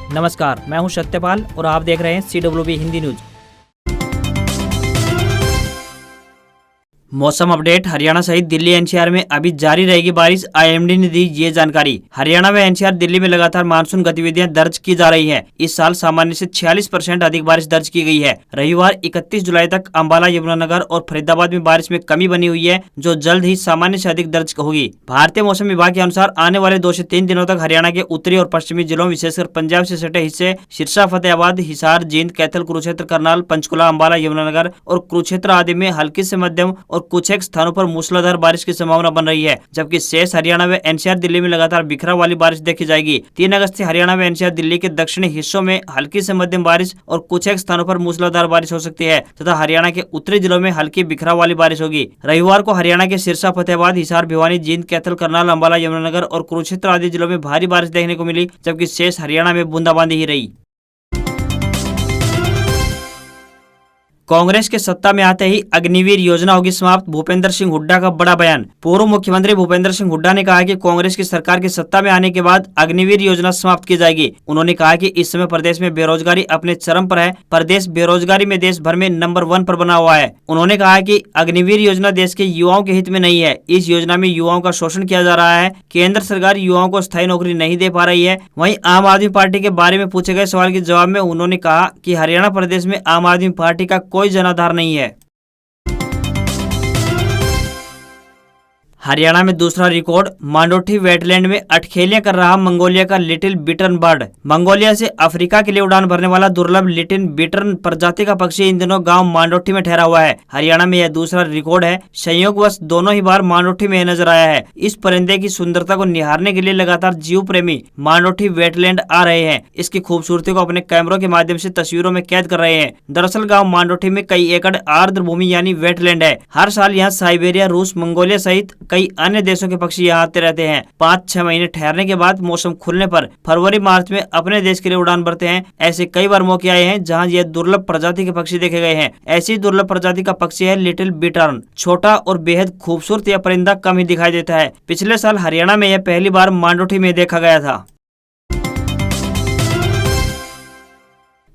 नमस्कार, मैं हूं सत्यपाल और आप देख रहे हैं CWB हिंदी न्यूज। मौसम अपडेट। हरियाणा सहित दिल्ली एनसीआर में अभी जारी रहेगी बारिश, आईएमडी ने दी ये जानकारी। हरियाणा व एनसीआर दिल्ली में लगातार मानसून गतिविधियां दर्ज की जा रही हैं। इस साल सामान्य से 46% अधिक बारिश दर्ज की गई है। रविवार 31 जुलाई तक अंबाला, यमुनानगर और फरीदाबाद में बारिश में कमी बनी हुई है, जो जल्द ही सामान्य से अधिक दर्ज होगी। भारतीय मौसम विभाग के अनुसार आने वाले 2 से 3 दिनों तक हरियाणा के उत्तरी और पश्चिमी जिलों, विशेषकर पंजाब से सटे हिस्से सिरसा, फतेहाबाद, हिसार, जींद, कैथल, कुरुक्षेत्र, करनाल, पंचकुला, अंबाला, यमुनानगर और कुरुक्षेत्र आदि में हल्की से मध्यम और कुछ एक स्थानों पर मूसलाधार बारिश की संभावना बन रही है, जबकि शेष हरियाणा व एनसीआर दिल्ली में लगातार बिखराव वाली बारिश देखी जाएगी। 3 अगस्त से हरियाणा व एनसीआर दिल्ली के दक्षिणी हिस्सों में हल्की से मध्यम बारिश और कुछ एक स्थानों पर मूसलाधार बारिश हो सकती है तथा हरियाणा के उत्तरी जिलों में हल्की बिखराव वाली बारिश होगी। रविवार को हरियाणा के सिरसा, फतेहाबाद, हिसार, भिवानी, जींद, कैथल, करनाल, अंबाला, यमुनानगर और कुरुक्षेत्र आदि जिलों में भारी बारिश देखने को मिली, जबकि शेष हरियाणा में बूंदाबांदी ही रही। कांग्रेस के सत्ता में आते ही अग्निवीर योजना होगी समाप्त, भूपेंद्र सिंह हुड्डा का बड़ा बयान। पूर्व मुख्यमंत्री भूपेंद्र सिंह हुड्डा ने कहा कि कांग्रेस की सरकार की सत्ता में आने के बाद अग्निवीर योजना समाप्त की जाएगी। उन्होंने कहा कि इस समय प्रदेश में बेरोजगारी अपने चरम पर है। प्रदेश बेरोजगारी में देश भर में नंबर 1 पर बना हुआ है। उन्होंने कहा कि अग्निवीर योजना देश के युवाओं के हित में नहीं है। इस योजना में युवाओं का शोषण किया जा रहा है। केंद्र सरकार युवाओं को स्थायी नौकरी नहीं दे पा रही है। वहीं आम आदमी पार्टी के बारे में पूछे गए सवाल के जवाब में उन्होंने कहा कि हरियाणा प्रदेश में आम आदमी पार्टी का कोई जनाधार नहीं है। हरियाणा में दूसरा रिकॉर्ड, मांडोठी वेटलैंड में अठखेलियां कर रहा मंगोलिया का लिटिल बिटर्न बर्ड। मंगोलिया से अफ्रीका के लिए उड़ान भरने वाला दुर्लभ लिटिल बिटर्न प्रजाति का पक्षी इन दिनों गांव मांडोठी में ठहरा हुआ है। हरियाणा में यह दूसरा रिकॉर्ड है। संयोगवश दोनों ही बार मांडोठी में नजर आया है। इस परिंदे की सुंदरता को निहारने के लिए लगातार जीव प्रेमी मांडोठी वेटलैंड आ रहे हैं। इसकी खूबसूरती को अपने कैमरों के माध्यम से तस्वीरों में कैद कर रहे हैं। दरअसल गाँव मांडोठी में कई एकड़ आर्द्र भूमि यानी वेटलैंड है। हर साल यहाँ साइबेरिया, रूस, मंगोलिया सहित कई अन्य देशों के पक्षी यहाँ आते रहते हैं। 5-6 महीने ठहरने के बाद मौसम खुलने पर फरवरी मार्च में अपने देश के लिए उड़ान भरते हैं। ऐसे कई बार मौके आए हैं जहाँ यह दुर्लभ प्रजाति के पक्षी देखे गए हैं। ऐसी दुर्लभ प्रजाति का पक्षी है लिटिल बिटर्न। छोटा और बेहद खूबसूरत यह परिंदा कम ही दिखाई देता है। पिछले साल हरियाणा में यह पहली बार मांडोठी में देखा गया था।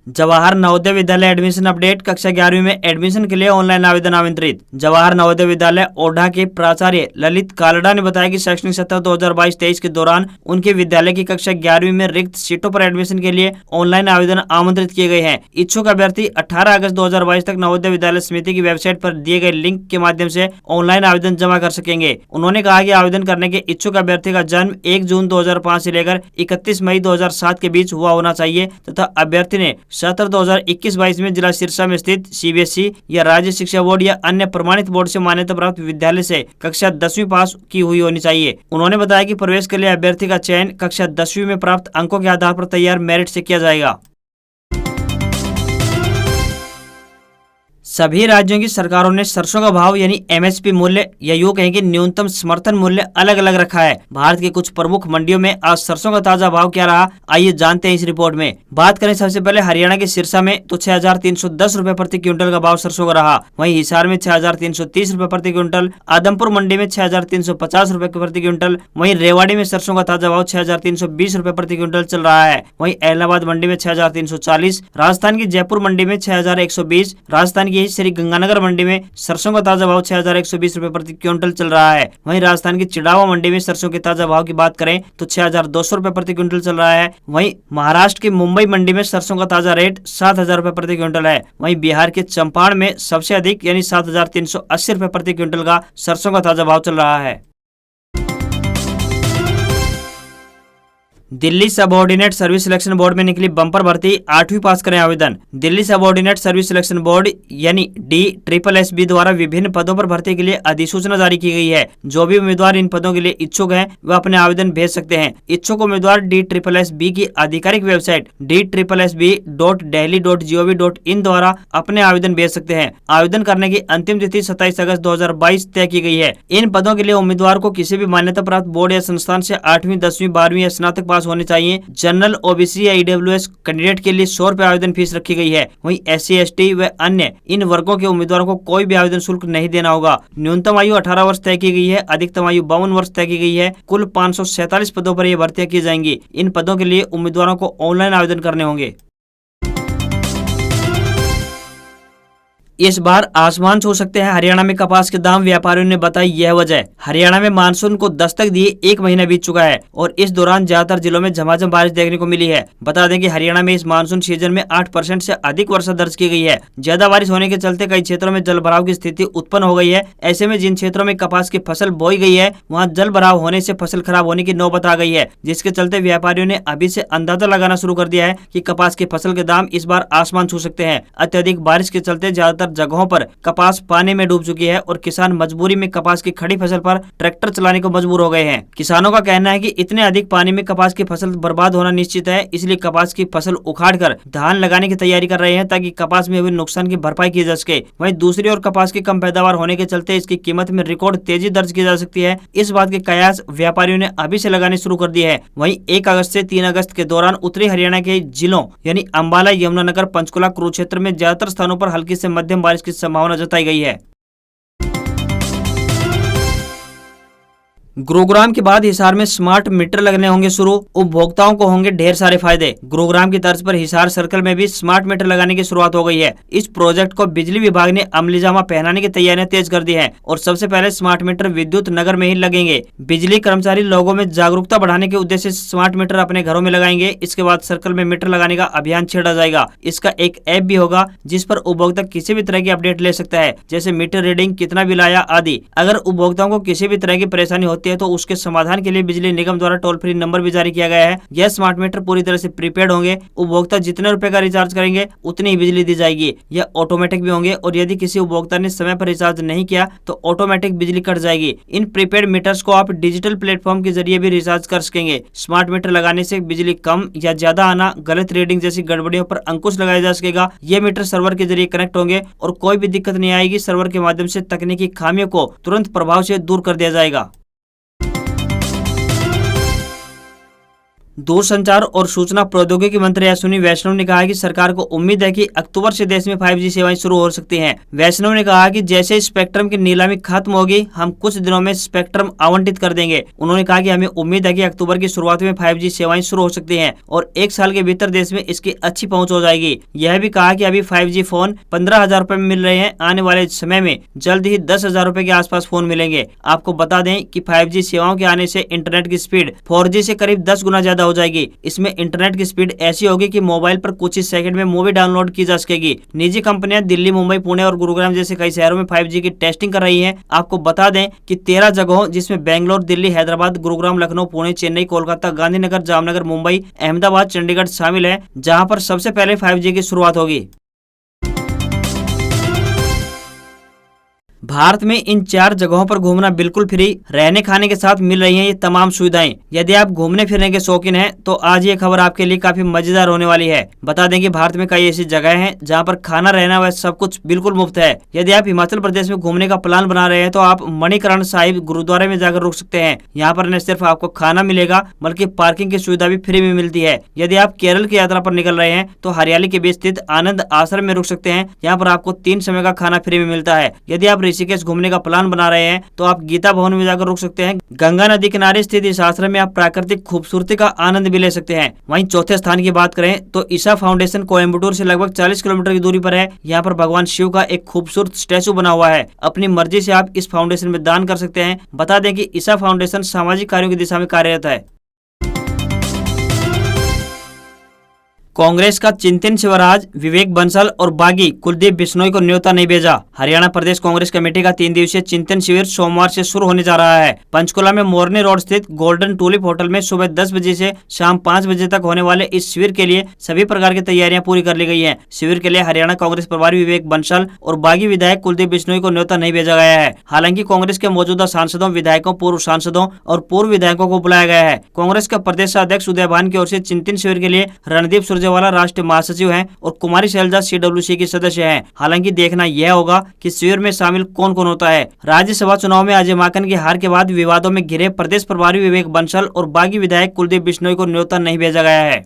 Jawahar Navodaya Vidyalaya admission update. कक्षा 11वीं में एडमिशन के लिए ऑनलाइन आवेदन आमंत्रित। जवाहर नवोदय विद्यालय ओढ़ा के प्राचार्य ललित कालड़ा ने बताया कि शैक्षणिक सत्र 2022-23 के दौरान उनके विद्यालय की कक्षा 11वीं में रिक्त सीटों पर एडमिशन के लिए ऑनलाइन आवेदन आमंत्रित किए गए हैं। इच्छुक अभ्यर्थी 18 अगस्त 2022 तक नवोदय विद्यालय समिति की वेबसाइट पर दिए गए लिंक के माध्यम से ऑनलाइन आवेदन जमा कर सकेंगे। उन्होंने कहा कि आवेदन करने के इच्छुक अभ्यर्थी का जन्म 1 जून 2005 से लेकर 31 मई 2007 के बीच हुआ होना चाहिए तथा अभ्यर्थी ने सत्र 2021-22 में जिला सिरसा में स्थित सीबीएसई या राज्य शिक्षा बोर्ड या अन्य प्रमाणित बोर्ड से मान्यता प्राप्त विद्यालय से कक्षा 10वीं पास की हुई होनी चाहिए। उन्होंने बताया कि प्रवेश के लिए अभ्यर्थी का चयन कक्षा 10वीं में प्राप्त अंकों के आधार पर तैयार मेरिट से किया जाएगा। सभी राज्यों की सरकारों ने सरसों का भाव यानी एमएसपी मूल्य या यूं कहें कि न्यूनतम समर्थन मूल्य अलग अलग रखा है। भारत के कुछ प्रमुख मंडियों में आज सरसों का ताजा भाव क्या रहा, आइए जानते हैं इस रिपोर्ट में। बात करें सबसे पहले हरियाणा के सिरसा में तो 6,310 रुपए प्रति क्विंटल का भाव सरसों का रहा। वहीं हिसार में 6,330 रुपए प्रति क्विंटल, आदमपुर मंडी में 6,350 रुपए प्रति क्विंटल, वहीं रेवाड़ी में सरसों का ताजा भाव 6,320 रुपए प्रति क्विंटल चल रहा है। वहीं इलाहाबाद मंडी में 6,340, राजस्थान की जयपुर मंडी में 6,120, राजस्थान की श्री गंगानगर मंडी में सरसों का ताजा भाव 6,120 रुपए प्रति क्विंटल चल रहा है। वहीं राजस्थान की चिड़ावा मंडी में सरसों के ताजा भाव की बात करें तो 6,200 रुपए प्रति क्विंटल चल रहा है। वहीं महाराष्ट्र की मुंबई मंडी में सरसों का ताजा रेट 7,000 रुपए प्रति क्विंटल है। वहीं बिहार के चंपारण में सबसे अधिक यानी 7,380 रुपए प्रति क्विंटल का सरसों का ताजा भाव चल रहा है। Delhi subordinate service selection board में निकली बम्पर भर्ती, 8वीं पास करें आवेदन। Delhi subordinate service selection board यानी DSSB द्वारा विभिन्न पदों पर भर्ती के लिए अधिसूचना जारी की गई है। जो भी उम्मीदवार इन पदों के लिए इच्छुक हैं, वह अपने आवेदन भेज सकते हैं। इच्छुक उम्मीदवार DSSB की आधिकारिक वेबसाइट DSSB.delhi.gov.in द्वारा अपने आवेदन भेज सकते हैं। आवेदन करने की अंतिम तिथि 27 अगस्त 2022 तय की गई है। इन पदों के लिए उम्मीदवार को किसी भी मान्यता प्राप्त बोर्ड या संस्थान से 8वीं, 10वीं, 12वीं या स्नातक पास पास होने चाहिए। जनरल, ओबीसी या ईडब्ल्यूएस कैंडिडेट के लिए 100 रुपए आवेदन फीस रखी गई है। वहीं SC, ST व अन्य इन वर्गों के उम्मीदवारों को कोई भी आवेदन शुल्क नहीं देना होगा। न्यूनतम आयु 18 वर्ष तय की गई है, अधिकतम आयु 52 वर्ष तय की गई है। कुल 547 पदों पर ये भर्तियां की जाएंगी। इन पदों के लिए उम्मीदवारों को ऑनलाइन आवेदन करने होंगे। इस बार आसमान छू सकते हैं हरियाणा में कपास के दाम, व्यापारियों ने बताई यह वजह। हरियाणा में मानसून को दस्तक दिए 1 महीना बीत चुका है और इस दौरान ज्यादातर जिलों में झमाझम बारिश देखने को मिली है। बता दें कि हरियाणा में इस मानसून सीजन में 8% से अधिक वर्षा दर्ज की गई है। ज्यादा बारिश होने के चलते कई क्षेत्रों में जल भराव की स्थिति उत्पन्न हो गई है। ऐसे में जिन क्षेत्रों में कपास की फसल बोई गई है वहाँ जल भराव होने से फसल खराब होने की नौबत आ गई है, जिसके चलते व्यापारियों ने अभी से अंदाजा लगाना शुरू कर दिया है कि कपास की फसल के दाम इस बार आसमान छू सकते हैं। अत्यधिक बारिश के चलते ज्यादातर जगहों पर कपास पानी में डूब चुकी है और किसान मजबूरी में कपास की खड़ी फसल पर ट्रैक्टर चलाने को मजबूर हो गए हैं। किसानों का कहना है कि इतने अधिक पानी में कपास की फसल बर्बाद होना निश्चित है, इसलिए कपास की फसल उखाड़कर धान लगाने की तैयारी कर रहे हैं ताकि कपास में हुए नुकसान की भरपाई की जा सके। वहीं दूसरी ओर कपास की कम पैदावार होने के चलते इसकी कीमत में रिकॉर्ड तेजी दर्ज की जा सकती है। इस बात के कयास व्यापारियों ने अभी से लगाने शुरू कर दिए हैं। वहीं 1 अगस्त से 3 अगस्त के दौरान उत्तरी हरियाणा के जिलों यानी अम्बाला, यमुनानगर, पंचकुला, कुरुक्षेत्र में ज्यादातर स्थानों पर हल्की से मध्यम बारिश की संभावना जताई गई है। गुरुग्राम के बाद हिसार में स्मार्ट मीटर लगने होंगे शुरू, उपभोक्ताओं को होंगे ढेर सारे फायदे। गुरुग्राम की तर्ज पर हिसार सर्कल में भी स्मार्ट मीटर लगाने की शुरुआत हो गई है। इस प्रोजेक्ट को बिजली विभाग ने अमलीजामा पहनाने की तैयारियां तेज कर दी है और सबसे पहले स्मार्ट मीटर विद्युत नगर में ही लगेंगे। बिजली कर्मचारी लोगों में जागरूकता बढ़ाने के उद्देश्य से स्मार्ट मीटर अपने घरों में लगाएंगे। इसके बाद सर्कल में मीटर लगाने का अभियान छेड़ा जाएगा। इसका एक ऐप भी होगा जिस पर उपभोक्ता किसी भी तरह की अपडेट ले सकता है, जैसे मीटर रीडिंग, कितना बिल आया आदि। अगर उपभोक्ताओं को किसी भी तरह की परेशानी होती है तो उसके समाधान के लिए बिजली निगम द्वारा टोल फ्री नंबर भी जारी किया गया है। यह स्मार्ट मीटर पूरी तरह से प्रीपेड होंगे। उपभोक्ता जितने रुपए का रिचार्ज करेंगे उतनी ही बिजली दी जाएगी। यह ऑटोमेटिक भी होंगे और यदि किसी उपभोक्ता ने समय पर रिचार्ज नहीं किया तो ऑटोमेटिक बिजली कट जाएगी। इन प्रीपेड मीटर्स को आप डिजिटल प्लेटफॉर्म के जरिए भी रिचार्ज कर सकेंगे। स्मार्ट मीटर लगाने से बिजली कम या ज्यादा आना, गलत रीडिंग जैसी गड़बड़ियों पर अंकुश लगाया जा सकेगा। ये मीटर सर्वर के जरिए कनेक्ट होंगे और कोई भी दिक्कत नहीं आएगी। सर्वर के माध्यम से तकनीकी खामियों को तुरंत प्रभाव से दूर कर दिया जाएगा। दूरसंचार और सूचना प्रौद्योगिकी मंत्री अश्विनी वैष्णव ने कहा है कि सरकार को उम्मीद है कि अक्टूबर से देश में 5G सेवाएं शुरू हो सकती हैं। वैष्णव ने कहा कि जैसे स्पेक्ट्रम की नीलामी खत्म होगी, हम कुछ दिनों में स्पेक्ट्रम आवंटित कर देंगे। उन्होंने कहा कि हमें उम्मीद है कि अक्टूबर की शुरुआत में 5G सेवाएं शुरू हो सकती हैं और 1 साल के भीतर देश में इसकी अच्छी पहुंच हो जाएगी। यह भी कहा कि अभी 5G फोन 15,000 रुपए में मिल रहे हैं। आने वाले समय में जल्द ही 10,000 रुपए के आसपास फोन मिलेंगे। आपको बता दें कि 5G सेवाओं के आने से इंटरनेट की स्पीड 4G से करीब 10 गुना ज्यादा हो जाएगी। इसमें इंटरनेट की स्पीड ऐसी होगी कि मोबाइल पर कुछ ही सेकंड में मूवी डाउनलोड की जा सकेगी। निजी कंपनियां दिल्ली, मुंबई, पुणे और गुरुग्राम जैसे कई शहरों में 5G की टेस्टिंग कर रही हैं। आपको बता दें कि 13 जगहों जिसमें बेंगलोर, दिल्ली, हैदराबाद, गुरुग्राम, लखनऊ, पुणे, चेन्नई, कोलकाता, गांधीनगर, जामनगर, मुंबई, अहमदाबाद, चंडीगढ़ शामिल है, जहां पर सबसे पहले 5G की शुरुआत होगी। भारत में इन 4 जगहों पर घूमना बिल्कुल फ्री, रहने खाने के साथ मिल रही हैं ये तमाम सुविधाएं। यदि आप घूमने फिरने के शौकीन हैं तो आज ये खबर आपके लिए काफी मजेदार होने वाली है। बता दें कि भारत में कई ऐसी जगह हैं जहां पर खाना, रहना व सब कुछ बिल्कुल मुफ्त है। यदि आप हिमाचल प्रदेश में घूमने का प्लान बना रहे हैं तो आप मणिकरण साहिब गुरुद्वारे में जाकर रुक सकते हैं। यहाँ पर न सिर्फ आपको खाना मिलेगा बल्कि पार्किंग की सुविधा भी फ्री में मिलती है। यदि आप केरल की यात्रा पर निकल रहे हैं तो हरियाली के बीच स्थित आनंद आश्रम में रुक सकते हैं। यहाँ पर आपको 3 समय का खाना फ्री में मिलता है। यदि आप ऋषिकेश घूमने का प्लान बना रहे हैं तो आप गीता भवन में जाकर रुक सकते हैं। गंगा नदी किनारे स्थित इस आश्रम में आप प्राकृतिक खूबसूरती का आनंद भी ले सकते हैं। वहीं चौथे स्थान की बात करें तो ईसा फाउंडेशन कोयम्बटूर से लगभग 40 किलोमीटर की दूरी पर है। यहाँ पर भगवान शिव का एक खूबसूरत स्टैचू बना हुआ है। अपनी मर्जी से आप इस फाउंडेशन में दान कर सकते हैं। बता दें कि ईसा फाउंडेशन सामाजिक कार्यों की दिशा में कार्यरत है। कांग्रेस का चिंतन शिवराज, विवेक बंसल और बागी कुलदीप बिश्नोई को न्योता नहीं भेजा। हरियाणा प्रदेश कांग्रेस कमेटी का 3 दिवसीय चिंतन शिविर सोमवार से शुरू होने जा रहा है। पंचकुला में मोरनी रोड स्थित गोल्डन टूलिप होटल में सुबह 10 बजे से शाम 5 बजे तक होने वाले इस शिविर के लिए सभी प्रकार की तैयारियां पूरी कर ली गई है। शिविर के लिए हरियाणा कांग्रेस प्रभारी विवेक बंसल और बागी विधायक कुलदीप बिश्नोई को न्योता नहीं भेजा गया है। हालांकि कांग्रेस के मौजूदा सांसदों, विधायकों, पूर्व सांसदों और पूर्व विधायकों को बुलाया गया है। कांग्रेस का प्रदेश अध्यक्ष उदय भान की ओर से चिंतन शिविर के लिए रणदीप सुरजेवाला राष्ट्रीय महासचिव हैं और कुमारी शैलजा CWC की सदस्य हैं। हालांकि देखना यह होगा कि शिविर में शामिल कौन कौन होता है। राज्यसभा चुनाव में अजय माकन की हार के बाद विवादों में घिरे प्रदेश प्रभारी विवेक बंसल और बागी विधायक कुलदीप बिश्नोई को न्योता नहीं भेजा गया है।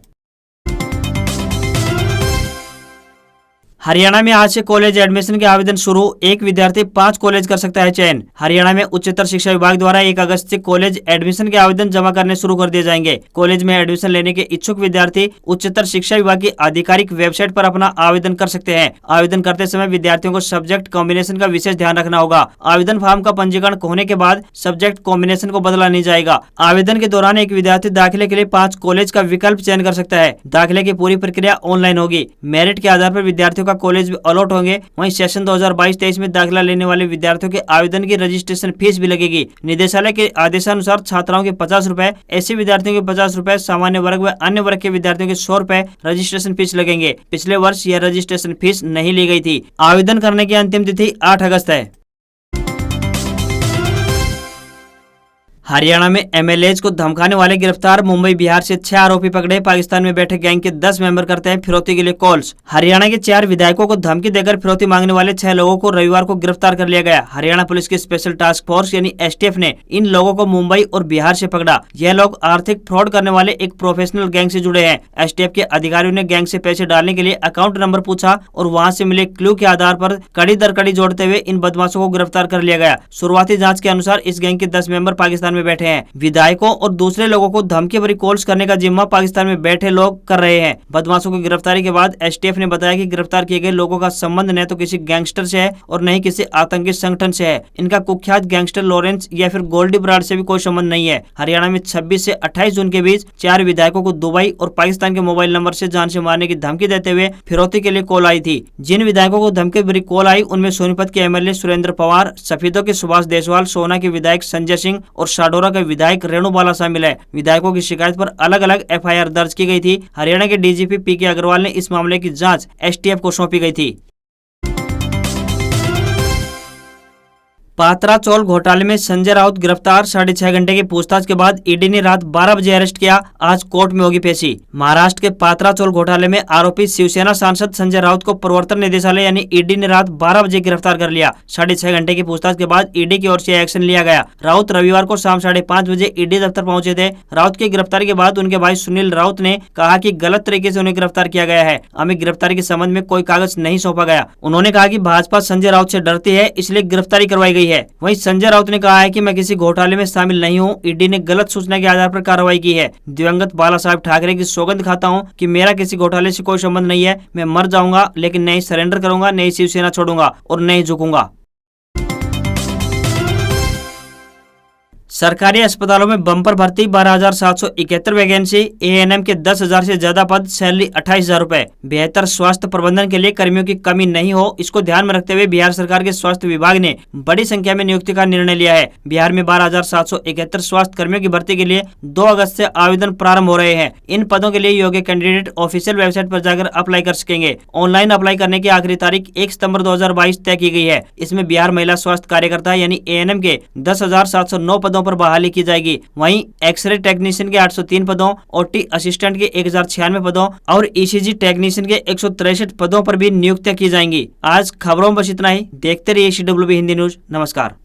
हरियाणा में आज से कॉलेज एडमिशन के आवेदन शुरू। एक विद्यार्थी 5 कॉलेज कर सकता है चयन। हरियाणा में उच्चतर शिक्षा विभाग द्वारा 1 अगस्त से कॉलेज एडमिशन के आवेदन जमा करने शुरू कर दिए जाएंगे। कॉलेज में एडमिशन लेने के इच्छुक विद्यार्थी उच्चतर शिक्षा विभाग की आधिकारिक वेबसाइट पर अपना आवेदन कर सकते हैं। आवेदन करते समय विद्यार्थियों को सब्जेक्ट कॉम्बिनेशन का विशेष ध्यान रखना होगा। आवेदन फॉर्म का पंजीकरण होने के बाद सब्जेक्ट कॉम्बिनेशन को बदला नहीं जाएगा। आवेदन के दौरान एक विद्यार्थी दाखिले के लिए 5 कॉलेज का विकल्प चयन कर सकता है। दाखिले की पूरी प्रक्रिया ऑनलाइन होगी। मेरिट के आधार पर विद्यार्थियों का कॉलेज अलॉट होंगे। वहीं सेशन 2022-23 में दाखिला लेने वाले विद्यार्थियों के आवेदन की रजिस्ट्रेशन फीस भी लगेगी। निदेशालय के आदेशानुसार छात्राओं के 50 रुपए, ऐसे विद्यार्थियों के 50 रुपए, सामान्य वर्ग व अन्य वर्ग के विद्यार्थियों के 100 रुपए रजिस्ट्रेशन फीस लगेंगे। पिछले वर्ष यह रजिस्ट्रेशन फीस नहीं ली गई थी। आवेदन करने की अंतिम तिथि 8 अगस्त है। हरियाणा में MLAs को धमकाने वाले गिरफ्तार। मुंबई बिहार से 6 आरोपी पकड़े। पाकिस्तान में बैठे गैंग के 10 मेंबर करते हैं फिरौती के लिए कॉल्स। हरियाणा के 4 विधायकों को धमकी देकर फिरौती मांगने वाले 6 लोगों को रविवार को गिरफ्तार कर लिया गया। हरियाणा पुलिस की स्पेशल टास्क फोर्स यानी STF ने इन लोगों को मुंबई और बिहार से पकड़ा। यह लोग आर्थिक फ्रॉड करने वाले एक प्रोफेशनल गैंग से जुड़े हैं। STF के अधिकारियों ने गैंग से पैसे डालने के लिए अकाउंट नंबर पूछा और वहां से मिले क्लू के आधार पर कड़ी दर कड़ी जोड़ते हुए इन बदमाशों को गिरफ्तार कर लिया गया। शुरुआती जाँच के अनुसार इस गैंग के 10 मेंबर पाकिस्तान में बैठे हैं। विधायकों और दूसरे लोगों को धमकी भरी कॉल्स करने का जिम्मा पाकिस्तान में बैठे लोग कर रहे हैं। बदमाशों की गिरफ्तारी के बाद STF ने बताया कि गिरफ्तार किए गए लोगों का संबंध न तो किसी गैंगस्टर से है और न ही किसी आतंकी संगठन से है। इनका कुख्यात गैंगस्टर लॉरेंस या फिर गोल्डी बराड़ से भी कोई संबंध नहीं है। हरियाणा में 26 से 28 जून के बीच 4 विधायकों को दुबई और पाकिस्तान के मोबाइल नंबर से जान से मारने की धमकी देते हुए फिरौती के लिए कॉल आई थी। जिन विधायकों को धमकी भरी कॉल आई उनमें सोनीपत के MLA सुरेंद्र पवार, सफीदों के सुभाष देसवाल, सोना के विधायक संजय सिंह और शाडोरा के विधायक रेणु बाला शामिल है। विधायकों की शिकायत पर अलग अलग FIR दर्ज की गई थी। हरियाणा के DGP PK अग्रवाल ने इस मामले की जांच STF को सौंपी गई थी। पात्रा चौल घोटाले में संजय राउत गिरफ्तार। 6.5 घंटे की पूछताछ के बाद ईडी ने रात 12 बजे अरेस्ट किया। आज कोर्ट में होगी पेशी। महाराष्ट्र के पात्रा चौल घोटाले में आरोपी शिवसेना सांसद संजय राउत को प्रवर्तन निदेशालय यानी ईडी ने रात 12 बजे गिरफ्तार कर लिया। 6.5 घंटे की पूछताछ के बाद ईडी की ओर से एक्शन लिया गया। राउत रविवार को शाम 5:30 बजे ईडी दफ्तर पहुंचे थे। राउत की गिरफ्तारी के बाद उनके भाई सुनील राउत ने कहा कि गलत तरीके से उन्हें गिरफ्तार किया गया है। हमें गिरफ्तारी के संबंध में कोई कागज नहीं सौंपा गया। उन्होंने कहा कि भाजपा संजय राउत से डरती है, इसलिए गिरफ्तारी करवाई गई है। वहीं संजय राउत ने कहा है कि मैं किसी घोटाले में शामिल नहीं हूं। ईडी ने गलत सूचना के आधार पर कार्रवाई की है। दिवंगत बाला साहब ठाकरे की सौगंध खाता हूं कि मेरा किसी घोटाले से कोई संबंध नहीं है। मैं मर जाऊंगा लेकिन नहीं सरेंडर करूंगा, नहीं शिवसेना छोड़ूंगा और नहीं झुकूंगा। सरकारी अस्पतालों में बम्पर भर्ती 12,771 वैकेंसी। ANM के 10,000 से ज्यादा पद, सैलरी 28,000 रुपए। बेहतर स्वास्थ्य प्रबंधन के लिए कर्मियों की कमी नहीं हो, इसको ध्यान में रखते हुए बिहार सरकार के स्वास्थ्य विभाग ने बड़ी संख्या में नियुक्ति का निर्णय लिया है। बिहार में 12,771 स्वास्थ्य कर्मियों की भर्ती के लिए 2 अगस्त से आवेदन प्रारंभ हो रहे हैं। इन पदों के लिए योग्य कैंडिडेट ऑफिशियल वेबसाइट पर जाकर अप्लाई कर सकेंगे। ऑनलाइन अप्लाई करने की आखिरी तारीख 1 सितंबर 2022 तय की गई है। इसमें बिहार महिला स्वास्थ्य कार्यकर्ता यानी ANM के 10,709 पदों पर बहाली की जाएगी। वहीं एक्सरे टेक्नीशियन के 803 पदों, OT असिस्टेंट के 1096 पदों और ECG टेक्नीशियन के 163 पदों पर भी नियुक्तियां की जाएंगी। आज खबरों में बस इतना ही। देखते रहिए CWB हिंदी न्यूज। नमस्कार।